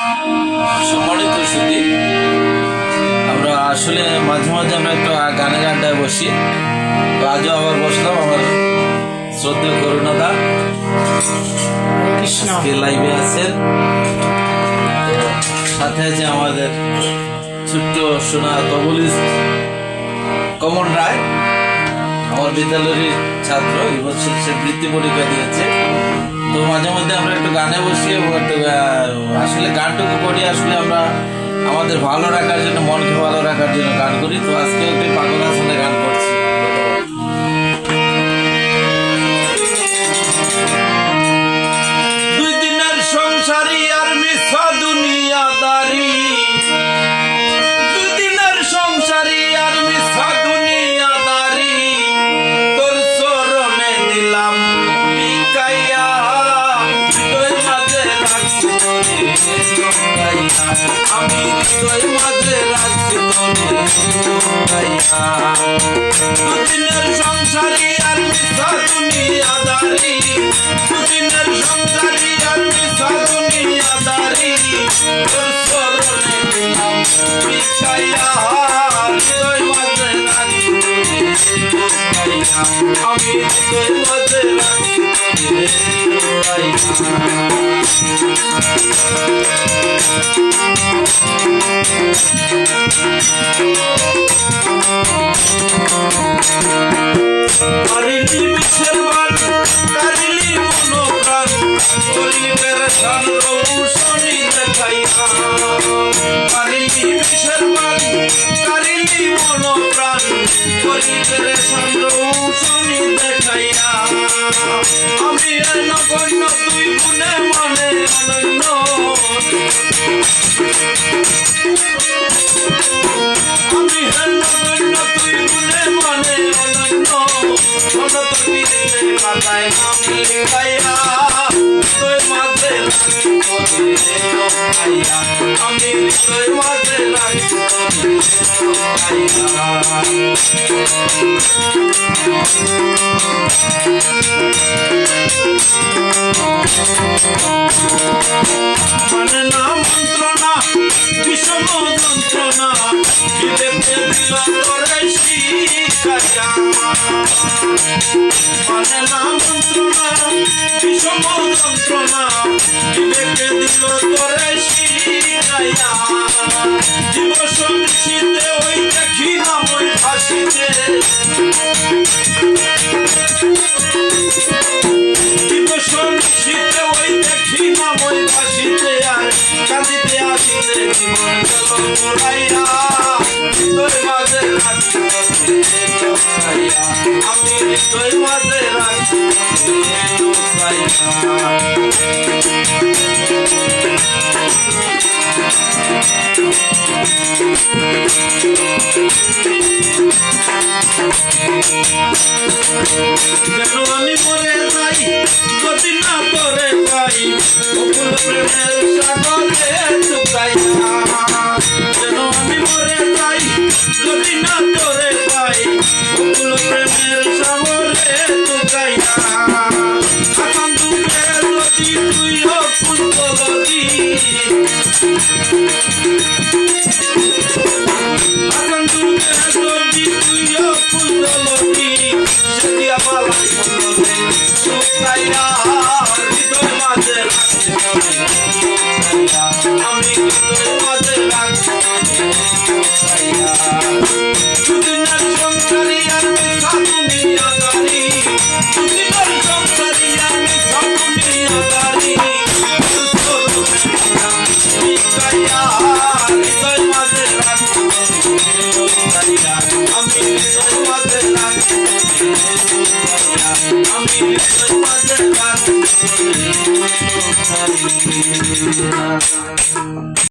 সম্মানিত সুধী, আমরা আসলে মাঝে মাঝে আমরা একটু গানের আড্ডায় বসি। তো আজও আবার বসলাম আমার শ্রদ্ধেয় করুণাদা লাইভে আছেন, সাথে আছে আমাদের ছোট্ট সোনা তবলিস্ট কমন রায়, আমার বিদ্যালয়ের ছাত্র, এবছর সে বৃত্তি পরীক্ষা দিয়েছে। তো মাঝে মধ্যে আমরা একটু গানে বসি এবং একটু আসলে গানটুকু করি আসলে আমরা আমাদের ভালো রাখার জন্য, মনকে ভালো রাখার জন্য গান করি। তো আজকে একটু পাগল আসলে গান করছি। দুই দিনের সংসারী আর মিশা দুনিয়াদারি, দুই দিনের সংসারী আর মিশা দুনিয়াদারি, তোর চরণে দিলাম বিকাইয়া, তোর মাঝে রাখছি তোরে লুকাইয়া, আমি তোর মাঝে রাখছি তোরে লুকাইয়া। দুদিনের সংসারী আর মিশা দুনিয়াদারি, দুদিনের সংসারী আর মিশা দুনিয়াদারি, তোর চরণে দিলাম বিকাইয়া, তোর মাঝে রাখছি তোরে লুকাইয়া, আমি তোর মাঝে রাখছি তোরে লুকাইয়া। কারিলি মিশের বান, কারিলি মনোপ্রাণ, গরিবের শান রৌশনি দেখাইয়া। কারিলি মিশের বান, কারিলি মনোপ্রাণ, গরিবের শান রৌশনি দেখাইয়া। আমি নগণ্য তুই গুণে মানে অনন্য, আমি নগণ্য তুই গুণে মানে অনন্য, অনত পিড়িতে মাথায় আমি গাইয়া, তোর মাঝে রাখি তোরে লুকাইয়া, আমি তোর মাঝে রাখি তোরে লুকাইয়া। মানে না মন্ত্রণা বিষম যন্ত্রণা, বিবেকে দিল তোরে শিখাইয়া। মানে না মন্ত্রণা বিষম যন্ত্রণা, বিবেকে দিল তোরে শিখাইয়া। জীব সন্ধিতে ওই দেখি না ওই ভাসিতে, জীব সন্ধিতে ওই দেখি না ওই ভাসিতে, আর কাঁদিতে আসিতে জীবন গেল মোরাইয়া, তোর মাঝে রাখছি তোরে লুকাইয়া, আমি তোর মাঝে রাখছি তোরে লুকাইয়া। যেন আমি মরে যাই যদি না তোরে পাই, অকুল প্রেমের সাগরে চুকাইয়া। যেন আমি মরে যাই যদি না তোরে পাই, অকুল প্রেমের সাগরে চুকাইয়া। আসাম দুঃখে যদি তুই অকুল বলতি, আসাম দুঃখে যদি তুই অকুল বলতি, সেটি আমার শুকাইয়া, হৃদয় মাঝে রাখছি তোরে লুকাইয়া, আমি হৃদয় মাঝে রাখছি তোরে লুকাইয়া। দুদিনের সংসারী আর মিশা দুনিয়াদারি, দুদিনের সংসারী আর মিশা দুনিয়াদারি, বিকাইয়া, হৃদয় মাঝে রাখছি তোরে লুকাইয়া, আমি হৃদয় মাঝে রাখছি তোরে লুকাইয়া, আমি হৃদয় মাঝে রাখছি তোরে লুকাইয়া।